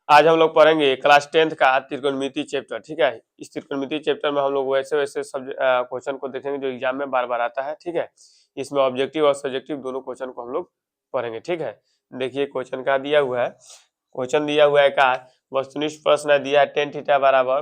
आज हम लोग पढ़ेंगे क्लास 10th का त्रिकोणमिति चैप्टर। ठीक है, इस त्रिकोणमिति चैप्टर में हम लोग वैसे वैसे सब क्वेश्चन को देखेंगे जो एग्जाम में बार बार आता है। ठीक है, इसमें ऑब्जेक्टिव और सब्जेक्टिव दोनों क्वेश्चन को हम लोग पढ़ेंगे। ठीक है, देखिए क्वेश्चन का दिया हुआ है। क्वेश्चन दिया हुआ है का वस्तुनिष्ठ प्रश्न दिया है tan थीटा बराबर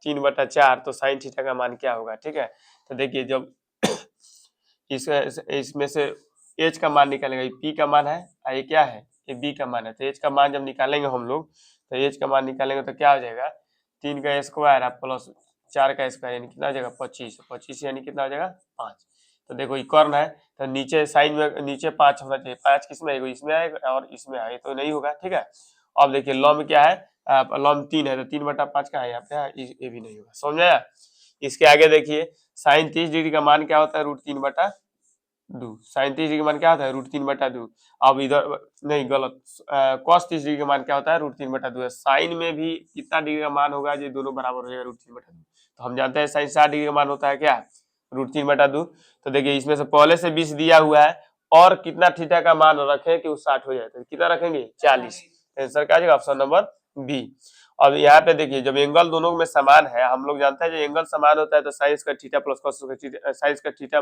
3/4 तो sin थीटा का मान क्या होगा। ठीक है, तो देखिए जब इसमें से h का मान निकालेंगे, p का मान है और ये क्या है, ये b का मान है। तो h का मान जब निकालेंगे हम लोग, तो h का मान निकालेंगे तो क्या हो जाएगा, 3 का स्क्वायर प्लस 4 का स्क्वायर यानी कितना हो जाएगा 25। 25 यानी कितना हो जाएगा 5। तो देखो ये कर्ण है तो नीचे साइन में नीचे 5 होना चाहिए। 5 किसमें आएगा, इसमें आएगा और इसमें आएगा, तो नहीं होगा। ठीक है, अब देखिए लंब क्या है, लंब 3 है तो 3/5 का है यहाँ पे, ये भी नहीं होगा। समझ आया। इसके आगे देखिए साइन 30 डिग्री का मान क्या होता है, √3/2। साइन 30 डिग्री का मान क्या होता है, √3/2। अब इधर नहीं, गलत, cos 30 डिग्री का मान क्या होता है, √3/2 है। साइन में भी कितना डिग्री का मान होगा, ये दोनों बराबर हो जाएगा √3/2। तो हम जानते हैं साइन 60 डिग्री का मान होता है क्या, √3/2। तो देखिए इसमें से पहले से 20 दिया हुआ है और कितना थीटा का मान रखें कि वो 60 हो जाए, तो कितना रखेंगे 40। आंसर क्या आ जाएगा, ऑप्शन नंबर बी। अब यहाँ पे देखिए जब एंगल दोनों में समान है, हम लोग जानते हैं जो एंगल समान होता है तो साइन का थीटा प्लस कॉस का थीटा, साइन का theta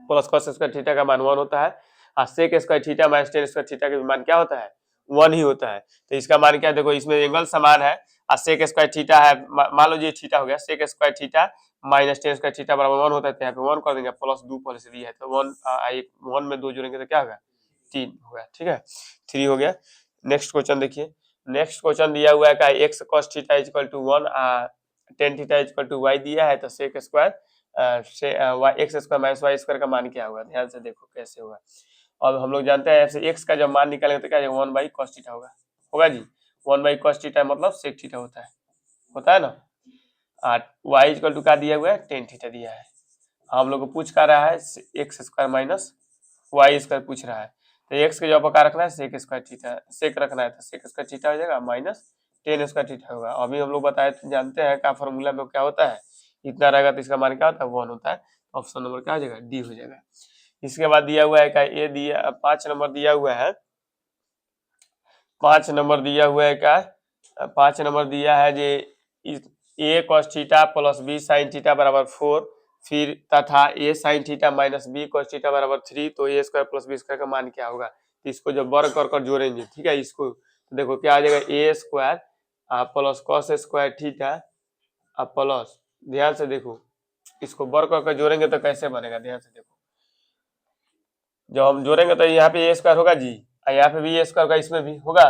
plus cos squared theta का मान 1 होता है और sec squared theta minus tan squared theta का मान क्या होता है, 1 ही होता है। तो इसका मान क्या है, देखो इसमें एंगल समान है और सेक स्क्वायर थीटा है, मान लो ये थीटा हो गया, sec squared theta minus tan squared theta बराबर 1 होता है। तो यहाँ पे 1 कर देंगे, प्लस 2 पहले से दिया है तो 1 में 2 जोड़ेंगे तो क्या होगा 3 होगा। ठीक है, 3 हो गया। नेक्स्ट क्वेश्चन देखिए, नेक्स्ट क्वेश्चन दिया हुआ है का x cos theta equal to 1 tan theta equal to y दिया है, तो सेक स्क्वायर से X squared minus Y squared का मान क्या होगा, ध्यान से देखो कैसे होगा। अब हम लोग जानते हैं ऐसे x का जब मान निकालेंगे तो क्या होगा, 1/cos थीटा होगा जी। 1/cos थीटा मतलब सेक थीटा होता है ना। y इक्वल टू क्या दिया हुआ है, tan थीटा दिया है। हम लोग को पूछ कर रहा है X squared minus Y squared पूछ रहा है, तो एक्स के जगह पर रखना है सेक स्क्वायर थीटा, सेक रखना है तो सेक स्क्वायर थीटा हो जाएगा माइनस टेन स्क्वायर थीटा होगा। अभी हम लोग बताए जानते हैं का फॉर्मूला में क्या होता है, इतना रहेगा तो इसका मान क्या होता है 1 होता है। ऑप्शन नंबर क्या हो जाएगा, डी हो जाएगा। इसके बाद दिया हुआ है का ये दिया 5 नंबर दिया हुआ है, 5 नंबर दिया हुआ है का 5 नंबर दिया है जे A cos theta plus B sin theta बराबर 4, फिर तथा A sin theta minus B cos theta बराबर 3, तो A square plus B squared का मान क्या होगा। तो इसको जब वर्ग कर जोड़ेंगे, ठीक है, इसको तो देखो क्या आ जाएगा, a square plus cos square theta plus, ध्यान से देखो इसको वर्ग करके जोड़ेंगे तो कैसे बनेगा, ध्यान से देखो। जब हम जोड़ेंगे तो यहाँ पे ए स्क्वायर होगा जी, यहाँ पे भी ए स्क्वायर होगा, इसमें भी होगा,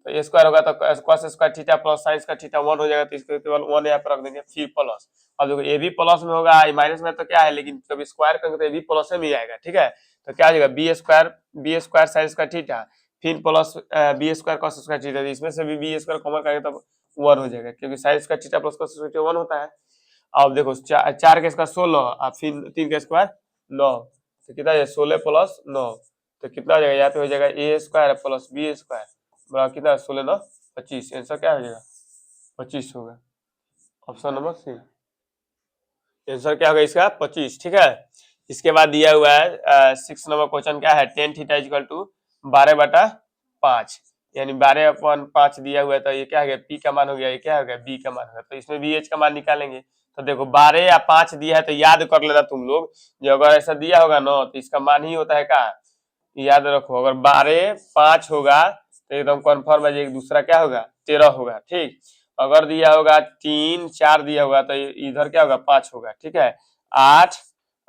तो ए स्क्वायर होगा तो cos square theta plus sin का थीटा 1 हो जाएगा, तो इसको केवल 1 यहाँ पर रख देंगे, फिर प्लस। अब देखो ए भी प्लस में होगा, माइनस में तो क्या है, लेकिन जब स्क्वायर करेंगे तो ए भी प्लस में ही आएगा। ठीक है, तो क्या आ जाएगा b square sin square theta फिर plus B square cos square theta, इसमें से भी बी स्क्वायर कॉमन करेंगे तब 1 हो जाएगा, क्योंकि sin square theta plus cos square theta 1 होता है। अब देखो 4 का स्क्वायर 16 और फिर 3 का स्क्वायर 9, तो कितना है 16 प्लस 9, तो कितना हो जाएगा, यहाँ पे हो जाएगा a square plus B square बराबर कितना 16 9 25। आंसर क्या हो जाएगा 25 होगा, ऑप्शन नंबर सी। आंसर क्या होगा इसका 25। ठीक है, इसके बाद दिया हुआ है 6 नंबर क्वेश्चन क्या है, tan थीटा इक्वल टू 12/5 यानी 12/5 दिया हुआ है, तो ये क्या हो गया पी का मान हो गया, ये क्या हो गया बी का मान होगा, तो इसमें भी एच का मान निकालेंगे। तो देखो 12 या 5 दिया है तो याद कर लेना तुम लोग, जो अगर ऐसा दिया होगा ना तो इसका मान ही होता है का, याद रखो, अगर 12 5 होगा तो एकदम कन्फर्म है, एक दूसरा क्या होगा 13 होगा। ठीक, अगर दिया होगा 3 4 दिया होगा तो इधर क्या होगा 5 होगा। ठीक है, 8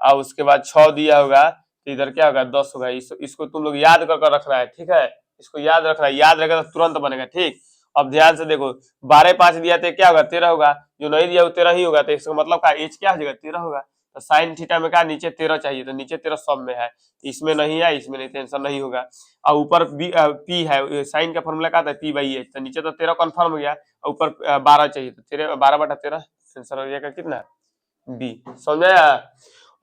और उसके बाद 6 दिया होगा तो इधर क्या होगा 10 होगा। इसको तुम लोग याद कर रखना है। ठीक है, इसको याद रखना है, याद रहेगा तो तुरंत बनेगा। ठीक, अब ध्यान से देखो 12 5 दिया तो क्या होगा 13 होगा, जो नहीं दिया वो 13 ही होगा, तो इसका मतलब का एच क्या हो जाएगा 13 होगा। तो साइन थीटा में क्या नीचे 13 चाहिए, तो नीचे 13 सब में है, इसमें नहीं है, इसमें नहीं, टेंशन नहीं होगा। और ऊपर पी है, साइन का फॉर्मूला क्या था p/h, तो नीचे तो 13 कन्फर्म हो गया, ऊपर 12 चाहिए, तो 12/13 आंसर हो जाएगा कितना बी। समझ आया।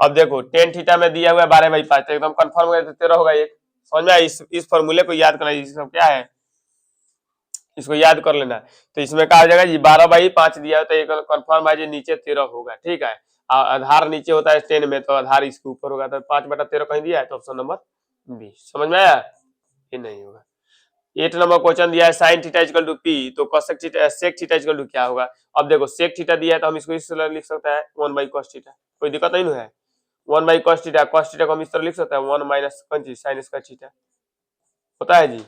अब देखो टेन थीटा में दिया हुआ है 12/5, तो एकदम कन्फर्म हो गया, तो 13 होगा एक। समझ में आया, इस फॉर्मूले को याद करना, इसमें क्या है इसको याद कर लेना। तो इसमें क्या हो जाएगा जी 12/5 दिया है तो एक कन्फर्म है जी नीचे 13 होगा। ठीक है, आधार नीचे होता है 10 में, तो आधार इसके ऊपर होगा, तो 5/13 कहीं दिया है, तो ऑप्शन नंबर बी। समझ में आया, ये नहीं होगा। 8 नंबर क्वेश्चन दिया है sine theta equal to P, तो cosec theta sec theta equal to क्या होगा। अब देखो सेक थीटा दिया है तो हम इसको इस तरह लिख सकते हैं 1 बाई cos थीटा, कोई दिक्कत नहीं है। 1 बाई cos थीटा को हम इस तरह लिख सकते हैं 1 माइनस साइन स्क्वायर थीटा, होता है जी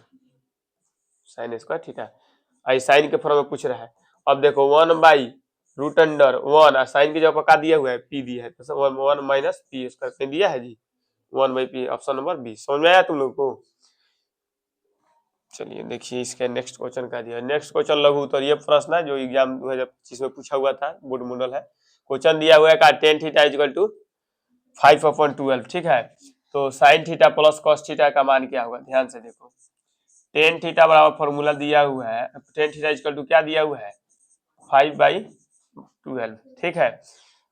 साइन स्क्वायर थीटा। आई साइन के फॉर्म में पूछ रहा है। अब देखो 1 बाई रूट अंडर 1 और साइन की जगह पर क्या दिया हुआ है पी दिया है, तो 1 माइनस पी स्क्वायर दिया है जी 1 by P, option number B. समझ में आया तुम लोग को। चलिए देखिए इसका नेक्स्ट क्वेश्चन क्या दिया है। नेक्स्ट क्वेश्चन लघु उत्तरीय प्रश्न है जो एग्जाम 2025 में पूछा हुआ था, बोर्ड मॉडल है। क्वेश्चन दिया हुआ है का टेन थीटा इक्वल टू 5/12, ठीक है। तो sine theta plus cos theta का मान क्या होगा, ध्यान से देखो। टेन थीटा बराबर फॉर्मूला दिया हुआ है, टेन थीटा इक्वल टू क्या दिया हुआ है 5/12, ठीक है।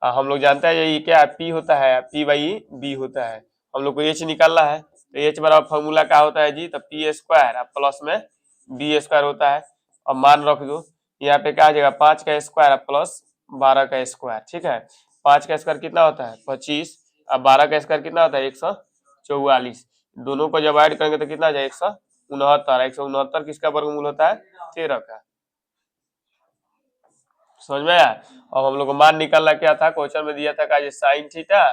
हम लोग जानते हैं ये क्या पी होता है, पी बाई बी होता है। हम लोग को एच निकालना है, तो एच बराबर फॉर्मूला क्या होता है जी, तो पी स्क्वायर प्लस में बी स्क्वायर होता है। अब मान रख दो, यहाँ पे क्या आ जाएगा 5 का स्क्वायर प्लस 12 का स्क्वायर, ठीक है। 5 का स्क्वायर कितना होता है 25, अब 12 का स्क्वायर कितना होता है 144। दोनों को जब ऐड करेंगे तो कितना आ जाएगा 169। 169 किसका वर्गमूल होता है 13 का। समझ में आया। अब हम लोग को मान निकालना क्या था, क्वेश्चन में दिया था का ये sine theta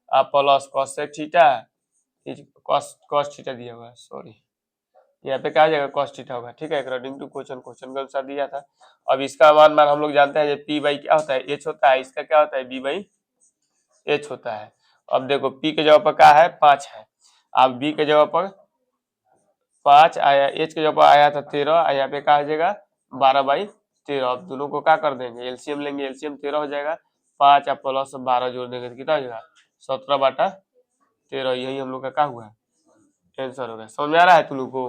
plus cosec theta, cos theta दिया हुआ है, सॉरी यहाँ पे क्या आ जाएगा कॉस थीटा होगा, ठीक है। अकॉर्डिंग टू क्वेश्चन के अनुसार दिया था। अब इसका मान हम लोग जानते हैं पी बाई क्या होता है एच होता है, इसका क्या होता है बी बाई एच होता है। अब देखो पी के जगह पर क्या है 5 है, अब बी के जगह पर 5 आया, एच के जगह पर आया था 13, यहाँ पे क्या आ जाएगा 12/13। अब दोनों को क्या कर देंगे एलसीएम लेंगे, एलसीएम 13 हो जाएगा, 5 और प्लस 12 जोड़ देंगे तो कितना हो जाएगा 17/13। यही हम लोग का क्या हुआ आंसर हो गया। समझ में आ रहा है तुम लोग को।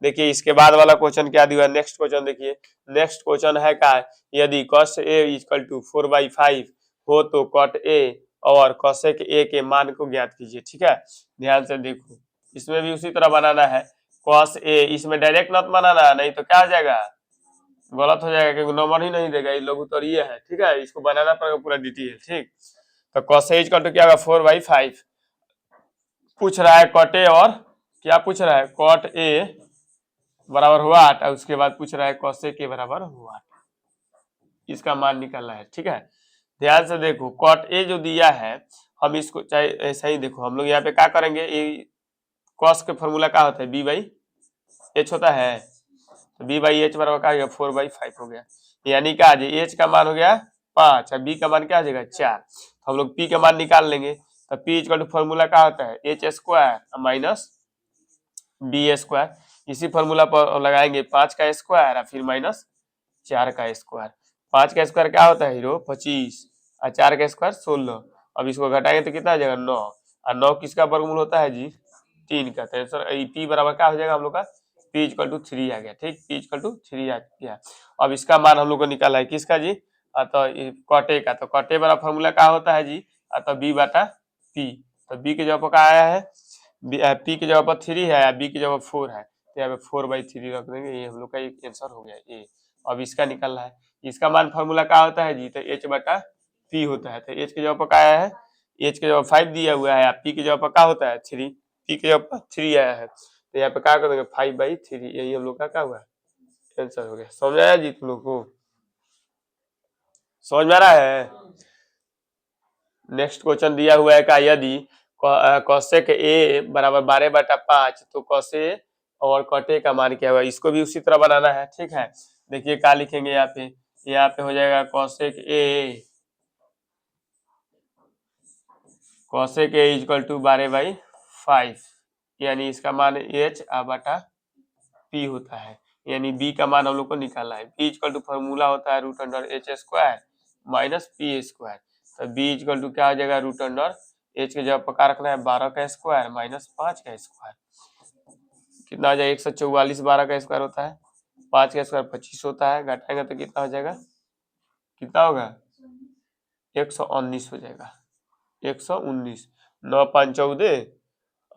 देखिए इसके बाद वाला क्वेश्चन क्या दिया है, नेक्स्ट क्वेश्चन देखिए। नेक्स्ट क्वेश्चन है का यदि cos a इक्वल टू 4/5 हो तो cot a और cosec a के मान को ज्ञात कीजिए, ठीक है। ध्यान से देखो इसमें भी उसी तरह बनाना है। cos a इसमें डायरेक्ट मत बनाना, नहीं तो क्या हो जाएगा गलत हो जाएगा, क्योंकि नंबर ही नहीं देगा, ये लघु उत्तरीय है, ठीक है। इसको बनाना पड़ेगा पूरा डिटेल, ठीक। तो cos a इक्वल टू क्या होगा 4/5 पूछ रहा है, cot a और क्या पूछ रहा है cot a बराबर हुआ 8 और उसके बाद पूछ रहा है cosec के बराबर हुआ 8, इसका मान निकालना है, ठीक है। ध्यान से देखो cot a जो दिया है हम इसको चाहे ऐसा ही देखो, हम लोग यहाँ पे क्या करेंगे cos के फॉर्मूला क्या होता है b बाई एच होता है, तो b बाई एच बराबर क्या हो गया 4/5 हो गया। यानी क्या h का मान हो गया 5 और b का मान क्या आ जाएगा 4। तो हम लोग p का मान निकाल लेंगे, तो p इक्वल टू फॉर्मूला क्या होता है H squared minus B squared. इसी फॉर्मूला पर लगाएंगे 5 का स्क्वायर और फिर माइनस 4 का स्क्वायर। 5 का स्क्वायर क्या होता है हीरो 25 और 4 का स्क्वायर 16। अब इसको घटाएंगे तो कितना आ जाएगा 9 और 9 किसका वर्गमूल होता है जी 3 का। तो आंसर पी बराबर क्या हो जाएगा हम लोग का पी इक्वल टू 3 आ गया, ठीक। पी इक्वल टू 3 आ गया। अब इसका मान हम लोग को निकाला है किसका जी, तो कॉटे का। तो कॉटे बराबर फॉर्मूला क्या होता है जी, तो बी बटा पी। तो बी के जगह पर क्या आया है पी की जगह पर 3 है, बी की जगह 4 है, तो यहाँ पे 4/3 रख देंगे, ये हम लोग का एक आंसर हो गया ए। अब इसका निकलना है, इसका मान फॉर्मूला क्या होता है जी, तो एच बटा पी होता है। तो एच की जगह पर क्या आया है एच की जगह 5 दिया हुआ है, पी की जगह पर क्या होता है 3, पी की जगह पर 3 आया है, तो यहाँ पे क्या कर देंगे 5/3, यही हम लोग का क्या हुआ आंसर हो गया। समझ आया जी तुम लोग को, समझ में आ रहा है। नेक्स्ट क्वेश्चन दिया हुआ है का यदि cosec a बराबर 12/5 तो cos a और cot a का मान क्या होगा, इसको भी उसी तरह बनाना है, ठीक है। देखिए क्या लिखेंगे यहाँ पे हो जाएगा cosec a इक्वल टू 12/5, यानी इसका मान h बटा p होता है, यानी b का मान हम लोग को निकालना है। b इक्वल टू फॉर्मूला होता है root under H squared minus P squared. तो b इक्वल टू क्या हो जाएगा रूट अंडर एच के जगह पका रखना है 12 का स्क्वायर माइनस 5 का स्क्वायर, कितना हो जाएगा 144। 12 का स्क्वायर होता है 5 का स्क्वायर 25 होता है, घटाएंगे तो कितना हो जाएगा, कितना होगा 119 हो जाएगा, 119। 9 5 14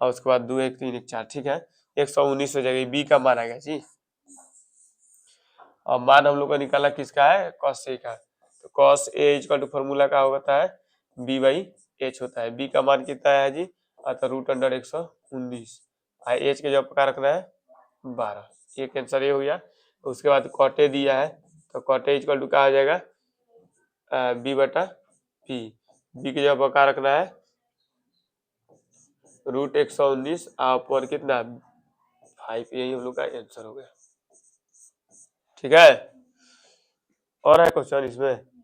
और उसके बाद 2 1 3 1 4, ठीक है 119 हो जाएगा, बी का मान आ गया जी। और मान हम लोग का निकाला किसका है cos a का। तो cos a equal to formula का होता है b बाई एच होता है, b का मान कितना है जी, तो रूट अंडर 119 एच के जगह पका रखना है 12, एक आंसर ये हो गया। उसके बाद कॉटे दिया है तो कॉटे इक्वल टू क्या आ जाएगा, बी बटा पी। बी की जगह पर क्या रखना है, √119 और कितना 5, यही हम लोग का आंसर हो गया। ठीक है, और है क्वेश्चन इसमें?